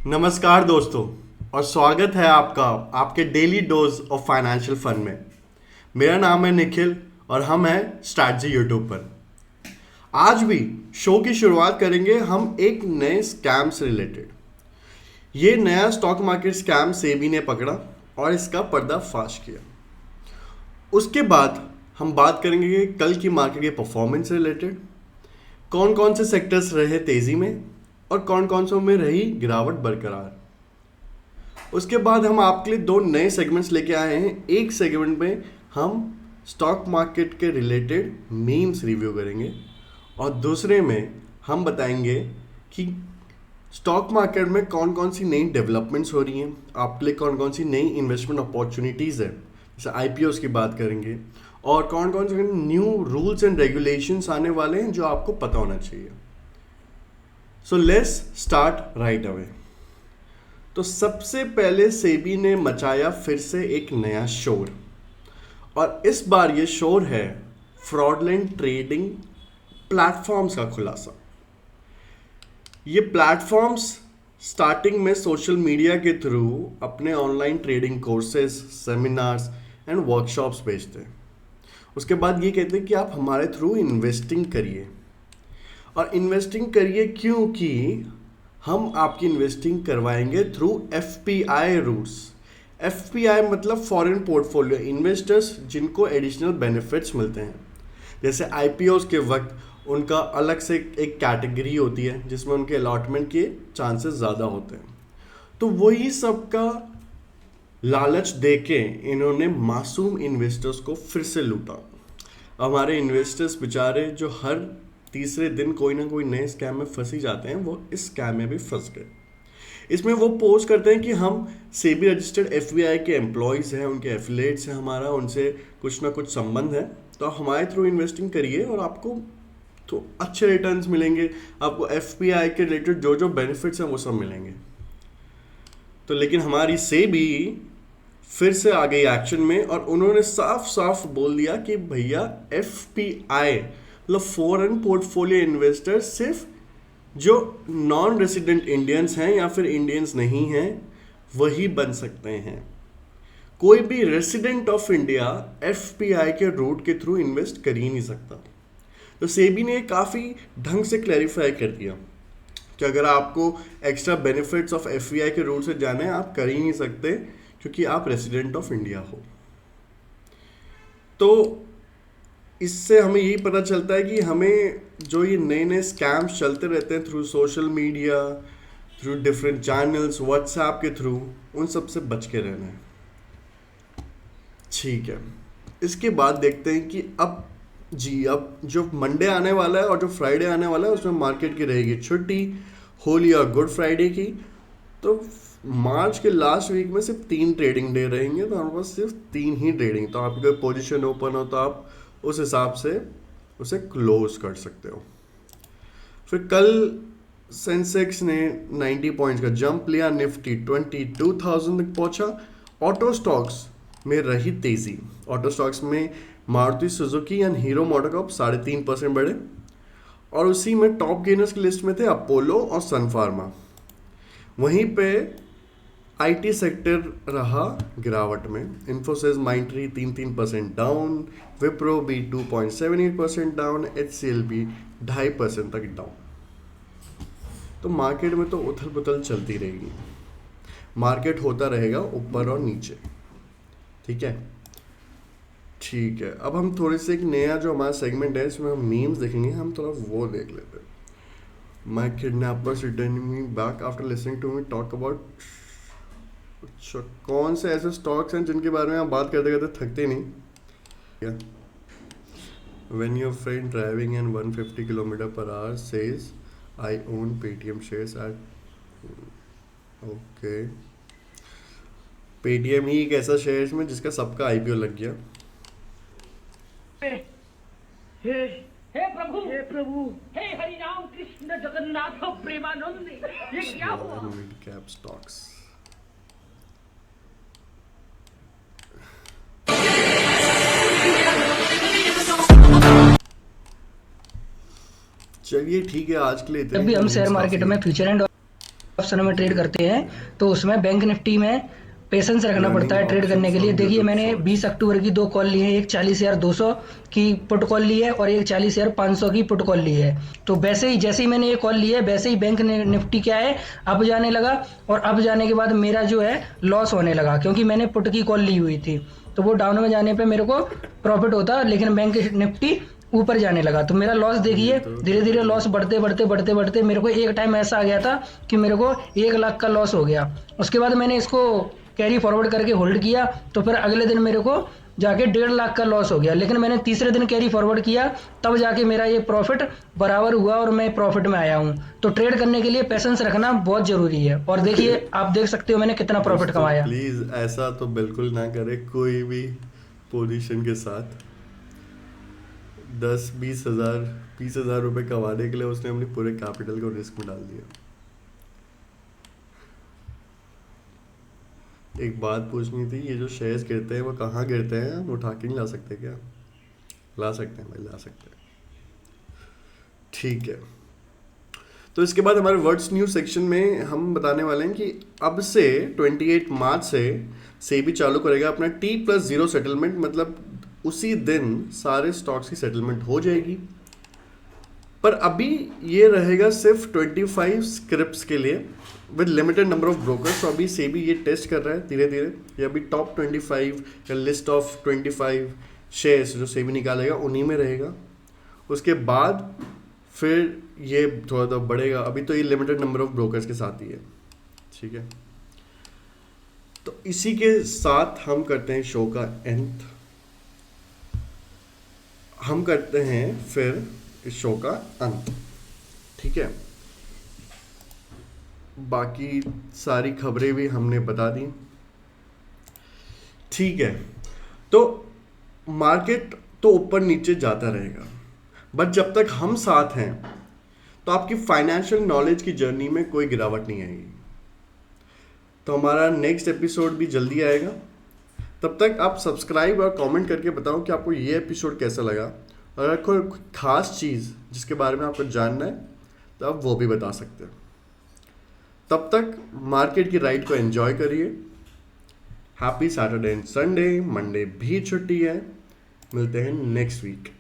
नमस्कार दोस्तों, और स्वागत है आपका आपके daily dose of financial fun में। मेरा नाम है निखिल और हम हैं स्ट्रैटेजी यूट्यूब पर। आज भी शो की शुरुआत करेंगे हम एक नए स्कैम से रिलेटेड। ये नया स्टॉक मार्केट स्कैम सेबी ने पकड़ा और इसका पर्दाफाश किया। उसके बाद हम बात करेंगे कि कल की मार्केट के परफॉर्मेंस से रिलेटेड, कौन कौन से सेक्टर्स रहे तेजी में और कौन कौन से में रही गिरावट बरकरार। उसके बाद हम आपके लिए दो नए सेगमेंट्स लेके आए हैं। एक सेगमेंट में हम स्टॉक मार्केट के रिलेटेड मीम्स रिव्यू करेंगे और दूसरे में हम बताएंगे कि स्टॉक मार्केट में कौन कौन सी नई डेवलपमेंट्स हो रही हैं, आपके लिए कौन कौन सी नई इन्वेस्टमेंट अपॉर्चुनिटीज़ है, जैसे आईपीओस की बात करेंगे, और कौन कौन से न्यू रूल्स एंड रेगुलेशंस आने वाले हैं जो आपको पता होना चाहिए। So let's start right away. तो सबसे पहले सेबी ने मचाया फिर से एक नया शोर, और इस बार ये शोर है फ्रॉडलेंट ट्रेडिंग प्लेटफॉर्म्स का खुलासा। ये प्लेटफॉर्म्स स्टार्टिंग में सोशल मीडिया के थ्रू अपने online trading courses, seminars and workshops भेजते हैं। उसके बाद ये कहते हैं कि आप हमारे थ्रू इन्वेस्टिंग करिए, और इन्वेस्टिंग करिए क्योंकि हम आपकी इन्वेस्टिंग करवाएंगे थ्रू एफपीआई रूट्स। एफपीआई मतलब फॉरेन पोर्टफोलियो इन्वेस्टर्स, जिनको एडिशनल बेनिफिट्स मिलते हैं। जैसे आईपीओस के वक्त उनका अलग से एक कैटेगरी होती है जिसमें उनके अलॉटमेंट के चांसेस ज़्यादा होते हैं। तो वही सबका लालच देके इन्होंने मासूम इन्वेस्टर्स को फिर से लूटा। हमारे इन्वेस्टर्स बेचारे जो हर तीसरे दिन कोई ना कोई नए स्कैम में फंसी जाते हैं, वो इस स्कैम में भी फंस गए। इसमें वो पोस्ट करते हैं कि हम सेबी रजिस्टर्ड एफबीआई के एम्प्लॉयज़ हैं, उनके एफिलिएट्स हैं, हमारा उनसे कुछ ना कुछ संबंध है, तो हमारे थ्रू इन्वेस्टिंग करिए और आपको तो अच्छे रिटर्न्स मिलेंगे, आपको एफबीआई के रिलेटेड जो जो बेनिफिट्स हैं वो सब मिलेंगे। तो लेकिन हमारी सेबी फिर से आ गई एक्शन में और उन्होंने साफ साफ बोल दिया कि भैया एफपीआई मतलब फॉरेन पोर्टफोलियो इन्वेस्टर सिर्फ जो नॉन रेसिडेंट इंडियंस हैं या फिर इंडियंस नहीं हैं वही बन सकते हैं। कोई भी रेसिडेंट ऑफ इंडिया एफपीआई के रूट के थ्रू इन्वेस्ट कर ही नहीं सकता। तो सेबी ने काफ़ी ढंग से क्लैरिफाई कर दिया कि अगर आपको एक्स्ट्रा बेनिफिट्स ऑफ एफपीआई के रूट से जाना है, आप कर ही नहीं सकते क्योंकि आप रेसिडेंट ऑफ इंडिया हो। तो इससे हमें यही पता चलता है कि हमें जो ये नए नए स्कैम्स चलते रहते हैं through social media, through different channels, WhatsApp के थ्रू, उन सब से बच के रहना है। ठीक है, इसके बाद देखते हैं कि अब जो मंडे आने वाला है और जो फ्राइडे आने वाला है उसमें मार्केट की रहेगी छुट्टी, होली और गुड फ्राइडे की। तो मार्च के लास्ट वीक में सिर्फ 3 ट्रेडिंग डे रहेंगे, तो हमारे पास सिर्फ 3 ही ट्रेडिंग। तो आपकी कोई पोजीशन ओपन हो तो आप उस हिसाब से उसे क्लोज कर सकते हो। फिर कल सेंसेक्स ने 90 पॉइंट्स का जंप लिया, निफ्टी 22,000 तक पहुंचा। ऑटो स्टॉक्स में रही तेजी। ऑटो स्टॉक्स में Maruti Suzuki and hero MotoCorp 3.5% बढ़े, और उसी में टॉप गेनर्स की लिस्ट में थे अपोलो और सन फार्मा। वहीं पे आईटी सेक्टर रहा गिरावट में। इन्फोसिस माइंट्री 3% डाउन, विप्रो भी 2.78% डाउन, एचसीएल भी 2.5% तक डाउन। तो मार्केट में तो उथल पुथल चलती रहेगी, मार्केट होता रहेगा ऊपर और नीचे। ठीक है, ठीक है। अब हम थोड़े से एक नया जो हमारा सेगमेंट है इसमें हम मीम्स देखेंगे, हम थोड़ा वो देख लेते हैं। My kidnappers returning me back after listening to me talk about। अच्छा, कौन से ऐसे स्टॉक्स हैं जिनके बारे में आप बात करते करते थकते नहीं। When your friend driving in 150 km/h says I own Paytm shares at okay, Paytm ही एक ऐसा शेयर में जिसका सबका आईपीओ लग गया। हे प्रभु, हे प्रभु, हे हरि राम कृष्ण जगन्नाथ प्रेमानंद, ये क्या हुआ? Mid cap stocks. चलिए ठीक है, आज के लिए इतना जब भी ही। हम शेयर मीम्स मार्केट काफी में है। फ्यूचर एंड ऑप्शन में ट्रेड करते हैं तो उसमें बैंक निफ्टी में पेशेंस रखना पड़ता है ट्रेड करने के लिए। देखिए मैंने 20 अक्टूबर की 2 कॉल ली है, एक 40,200 की पुट कॉल ली है और एक 40,500 की पुट कॉल ली है। तो वैसे ही जैसे ही मैंने ये कॉल ली है वैसे ही बैंक निफ्टी क्या है अब जाने लगा, और अब जाने के बाद मेरा जो है लॉस होने लगा क्योंकि मैंने पुट की कॉल ली हुई थी। तो वो डाउन में जाने पे मेरे को प्रॉफिट होता, लेकिन बैंक निफ्टी ऊपर जाने लगा तो मेरा लॉस देखिए धीरे धीरे लॉस बढ़ते बढ़ते बढ़ते बढ़ते मेरे को एक टाइम ऐसा आ गया था कि मेरे को 1 लाख का लॉस हो गया। उसके बाद मैंने इसको कैरी फॉरवर्ड करके होल्ड किया तो फिर अगले दिन मेरे को जाके 1.5 लाख का लॉस हो गया, लेकिन मैंने तीसरे दिन कैरी फॉरवर्ड किया तब जाके मेरा ये प्रॉफिट बराबर हुआ और मैं प्रॉफिट में आया हूँ। तो ट्रेड करने के लिए पेशेंस रखना बहुत जरूरी है। और देखिए आप देख सकते हो मैंने कितना प्रॉफिट कमाया। प्लीज ऐसा तो बिल्कुल ना करे कोई भी पोजीशन के साथ। 10-20 हज़ार रुपए कमाने के लिए उसने अपने पूरे कैपिटल को रिस्क में डाल दिया। एक बात पूछनी थी, ये जो शेयर्स गिरते हैं वो कहाँ गिरते हैं? हम उठा के नहीं ला सकते क्या? ला सकते हैं भाई, ला सकते हैं। ठीक है, तो इसके बाद हमारे वर्ड्स न्यूज सेक्शन में हम बताने वाले हैं कि अब से 28 मार्च से सेबी चालू करेगा अपना T+0 सेटलमेंट, मतलब उसी दिन सारे स्टॉक्स की सेटलमेंट हो जाएगी। पर अभी ये रहेगा सिर्फ 25 स्क्रिप्ट्स के लिए with limited number of brokers. तो अभी सेबी ये टेस्ट कर रहा है धीरे धीरे। ये अभी टॉप 25 या लिस्ट ऑफ 25 शेयर्स जो सेबी निकालेगा उन्हीं में रहेगा। उसके बाद फिर ये थोड़ा थोड़ा बढ़ेगा। अभी तो ये लिमिटेड नंबर ऑफ ब्रोकर्स के साथ ही है, ठीक है। तो इसी के साथ हम करते हैं शो का एंड। हम करते हैं फिर इस शो का अंत, ठीक है। बाकी सारी खबरें भी हमने बता दी, ठीक है। तो मार्केट तो ऊपर नीचे जाता रहेगा, बट जब तक हम साथ हैं तो आपकी फाइनेंशियल नॉलेज की जर्नी में कोई गिरावट नहीं आएगी। तो हमारा नेक्स्ट एपिसोड भी जल्दी आएगा। तब तक आप सब्सक्राइब और कमेंट करके बताओ कि आपको ये एपिसोड कैसा लगा, और अगर कोई खास चीज़ जिसके बारे में आपको जानना है तो आप वो भी बता सकते हैं। तब तक मार्केट की राइड को एंजॉय करिए। Happy Saturday and Sunday. Monday भी छुट्टी है। मिलते हैं नेक्स्ट वीक।